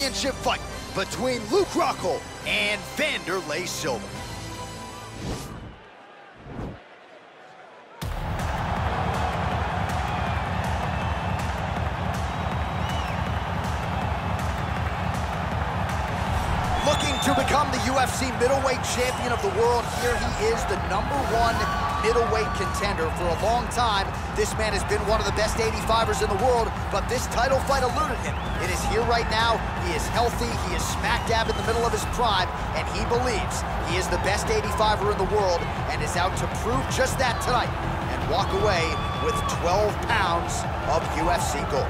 championship fight between Luke Rockhold and Wanderlei Silva. Looking to become the UFC middleweight champion of the world, here he is, the #1 middleweight contender. For a long time, this man has been one of the best 85ers in the world, but this title fight eluded him. It is here right now. He is healthy. He is smack dab in the middle of his prime, and he believes he is the best 85er in the world and is out to prove just that tonight and walk away with 12 pounds of UFC gold.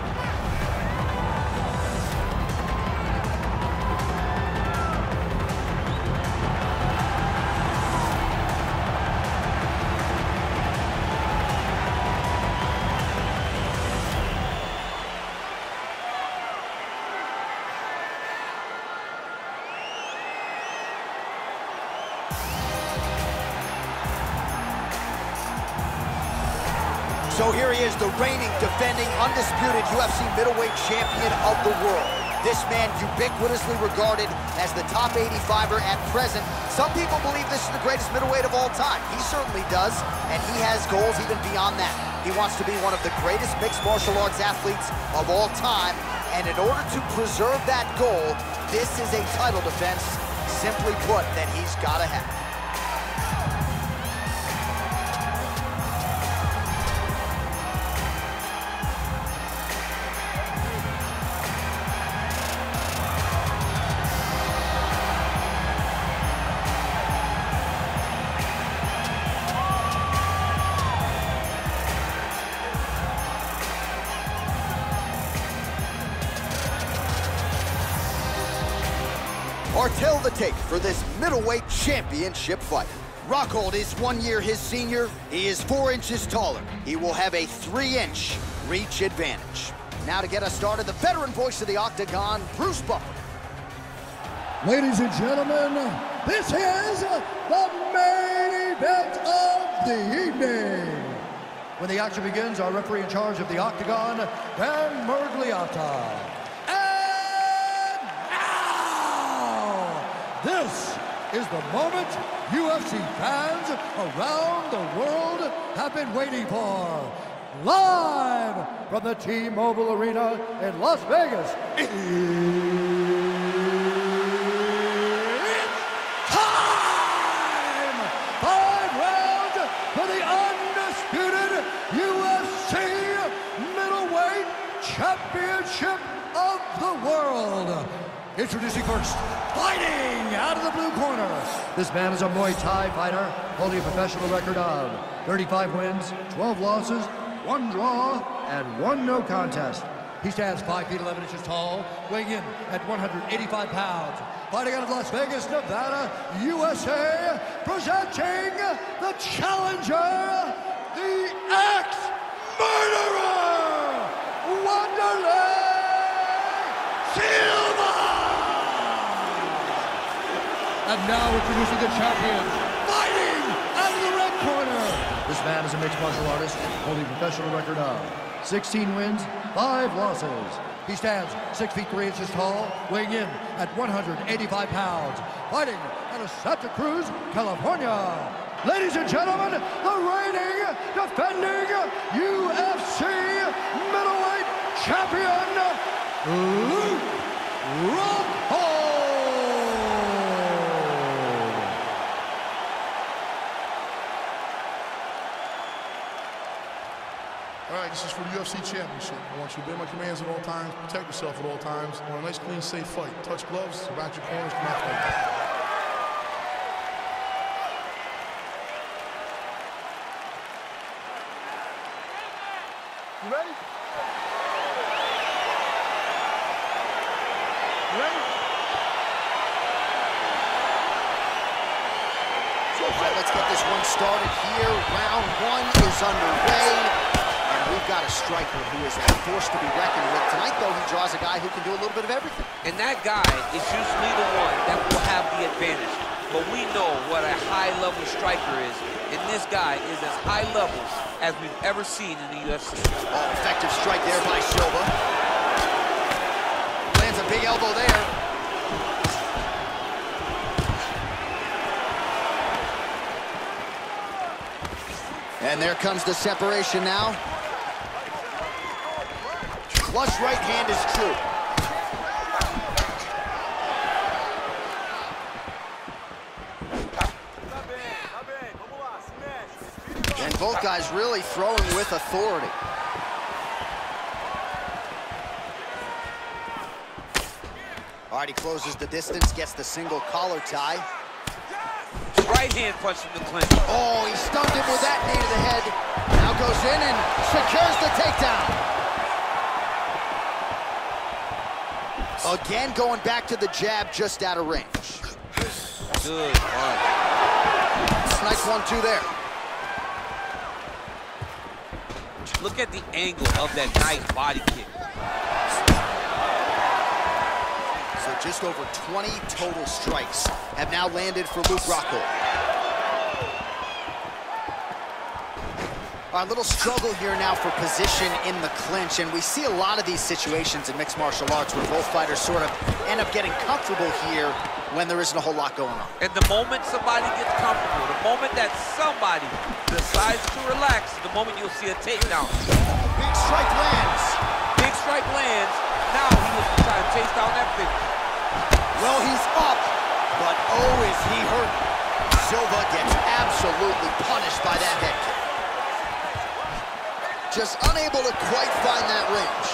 So here he is, the reigning, defending, undisputed UFC middleweight champion of the world. This man ubiquitously regarded as the top 85er at present. Some people believe this is the greatest middleweight of all time. He certainly does, and he has goals even beyond that. He wants to be one of the greatest mixed martial arts athletes of all time, and in order to preserve that goal, this is a title defense, simply put, that he's got to have. Tell the tape for this middleweight championship fight. Rockhold is 1 year his senior. He is 4 inches taller. He will have a 3-inch reach advantage. Now to get us started, the veteran voice of the Octagon, Bruce Buffer. Ladies and gentlemen, this is the main event of the evening. When the action begins, our referee in charge of the Octagon, Dan Mergliata. This is the moment UFC fans around the world have been waiting for. Live from the T-Mobile Arena in Las Vegas. It's time! 5 rounds for the undisputed UFC middleweight championship of the world. Introducing first, fighting out of the blue corner. This man is a Muay Thai fighter, holding a professional record of 35 wins, 12 losses, 1 draw, and 1 no contest. He stands 5 feet 11 inches tall, weighing in at 185 pounds. Fighting out of Las Vegas, Nevada, USA, presenting the challenger, the ex-murderer, Wanderlei Silva! And now introducing the champion, fighting out of the red corner. This man is a mixed martial artist, holding a professional record of 16 wins, 5 losses. He stands 6 feet 3 inches tall, weighing in at 185 pounds. Fighting out of Santa Cruz, California. Ladies and gentlemen, the reigning, defending UFC middleweight champion, Luke Rockhold. All right, this is for the UFC Championship. I want you to obey my commands at all times, protect yourself at all times. I want a nice, clean, safe fight. Touch gloves, about your corners, come out fight. You ready? You ready? All right, let's get this one started here. Round 1 is underway. We've got a striker who is a force to be reckoned with. Tonight, though, he draws a guy who can do a little bit of everything. And that guy is usually the one that will have the advantage. But we know what a high-level striker is, and this guy is as high level as we've ever seen in the UFC. Oh, effective strike there by Silva. Lands a big elbow there. And there comes the separation now. Flush right hand is true. And both guys really throwing with authority. All right, he closes the distance, gets the single collar tie. Right hand punch from the clinch. Oh, he stunned him with that knee to the head. Now goes in and secures the takedown. Again, going back to the jab, just out of range. Good punch. Nice 1-2 there. Look at the angle of that nice body kick. So just over 20 total strikes have now landed for Luke Rockhold. A little struggle here now for position in the clinch, and we see a lot of these situations in mixed martial arts where both fighters sort of end up getting comfortable here when there isn't a whole lot going on. And the moment somebody gets comfortable, the moment that somebody decides to relax, the moment you'll see a takedown. Big strike lands. Big strike lands. Now he was trying to chase down that finish. Well, he's up, but oh, is he hurt. Silva gets absolutely punished by that head kick. Just unable to quite find that range.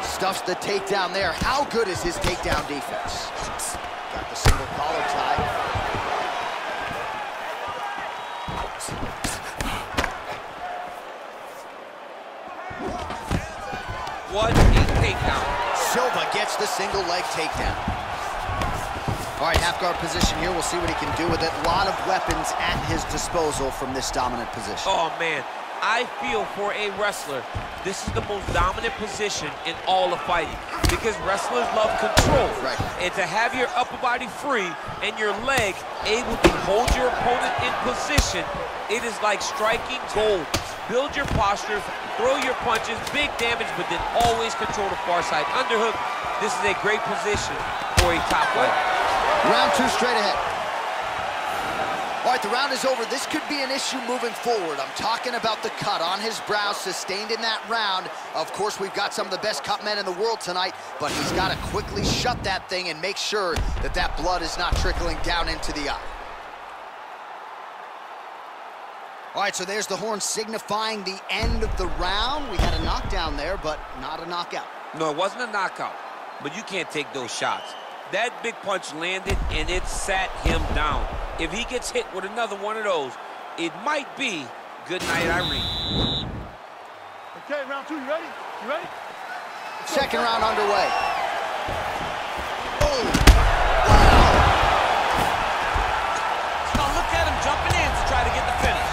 Stuffs the takedown there. How good is his takedown defense? Got the single collar tie. What a takedown. Silva gets the single leg takedown. All right, half guard position here. We'll see what he can do with it. A lot of weapons at his disposal from this dominant position. Oh, man. I feel for a wrestler, this is the most dominant position in all of fighting because wrestlers love control. Right. And to have your upper body free and your leg able to hold your opponent in position, it is like striking gold. Build your postures, throw your punches, big damage, but then always control the far side underhook. This is a great position for a top fighter. Round 2 straight ahead. All right, the round is over. This could be an issue moving forward. I'm talking about the cut on his brow sustained in that round. Of course, we've got some of the best cut men in the world tonight, but he's got to quickly shut that thing and make sure that that blood is not trickling down into the eye. All right, so there's the horn signifying the end of the round. We had a knockdown there, but not a knockout. No, it wasn't a knockout, but you can't take those shots. That big punch landed, and it sat him down. If he gets hit with another one of those, it might be good night, Irene. Okay, round 2, you ready? You ready? Second round underway. Oh, wow. Now look at him jumping in to try to get the finish.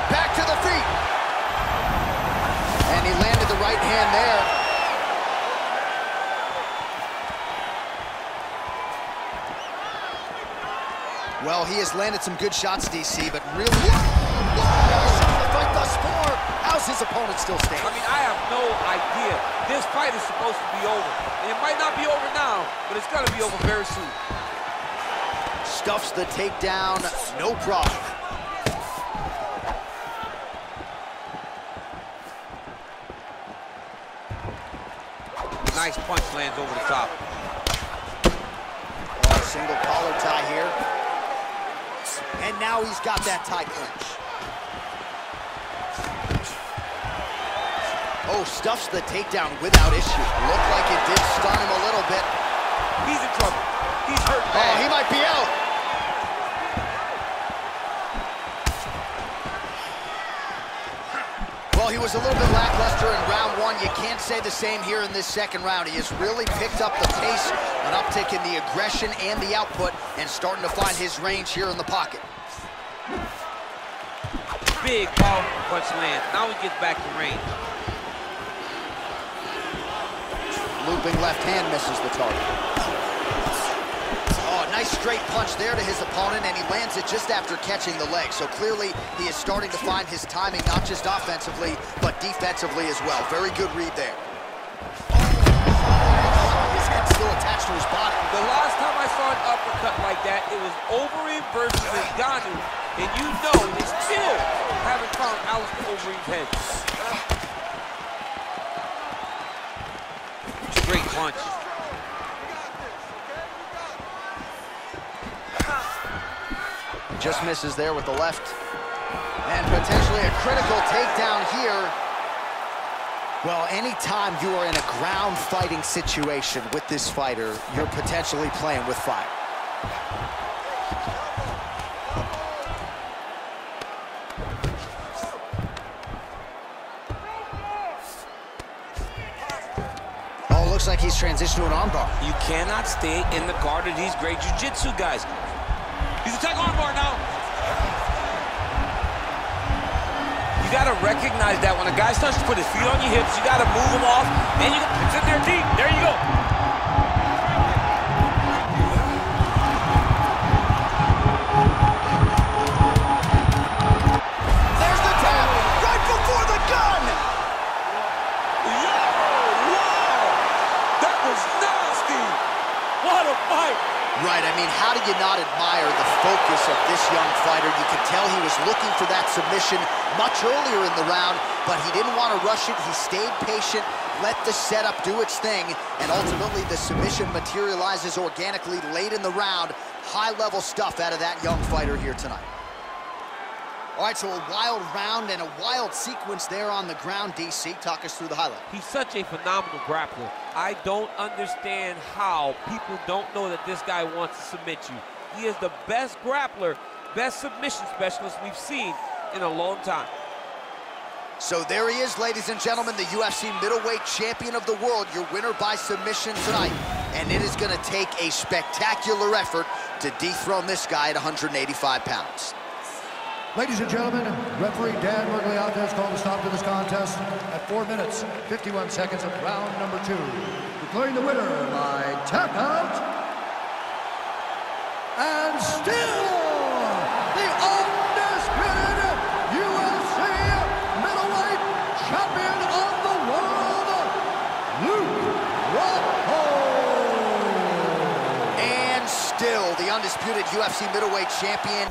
Back to the feet. And he landed the right hand there. Well, he has landed some good shots, DC, but really... The fight thus far. How's his opponent still standing? I mean, I have no idea. This fight is supposed to be over. And it might not be over now, but it's going to be over very soon. Stuffs the takedown, no problem. Nice punch lands over the top. Oh, single collar tie here. And now he's got that tie clinch. Oh, stuffs the takedown without issue. Looked like it did stun him a little bit. He's in trouble. He's hurt bad. Oh, he might be out. Well, he was a little bit lackluster in round 1. You can't say the same here in this second round. He has really picked up the pace, an uptick in the aggression and the output, and starting to find his range here in the pocket. Big, powerful punch lands. Now he gets back to range. Looping left hand misses the target. Oh, nice straight punch there to his opponent, and he lands it just after catching the leg. So clearly, he is starting to find his timing, not just offensively, but defensively as well. Very good read there. His head still attached to his body. The last time I saw an uppercut like that, it was Overeem versus Ngannou, and you know they still haven't found Alistair Overeem's head. Straight punch. Just misses there with the left. And potentially a critical takedown here. Well, anytime you are in a ground fighting situation with this fighter, you're potentially playing with fire. Oh, looks like he's transitioned to an armbar. You cannot stay in the guard of these great jiu-jitsu guys. He's attacking armbar now. You gotta recognize that when a guy starts to put his feet on your hips, you gotta move him off, and you gotta sit there deep. There you go. There's the tap, right before the gun. Yo, wow, that was nasty. What a fight. Right, I mean, how do you not admire the focus of this young fighter? You can tell he was looking for that submission much earlier in the round, but he didn't want to rush it. He stayed patient, let the setup do its thing, and ultimately the submission materializes organically late in the round. High-level stuff out of that young fighter here tonight. All right, so a wild round and a wild sequence there on the ground. DC, talk us through the highlight. He's such a phenomenal grappler. I don't understand how people don't know that this guy wants to submit you. He is the best grappler, best submission specialist we've seen in a long time. So there he is, ladies and gentlemen, the UFC middleweight champion of the world, your winner by submission tonight. And it is going to take a spectacular effort to dethrone this guy at 185 pounds. Ladies and gentlemen, referee Dan Mergliata has called a stop to this contest at 4 minutes, 51 seconds of round number 2. Declaring the winner by tap out, and still the undisputed UFC middleweight champion of the world, Rockhold. And still the undisputed UFC middleweight champion.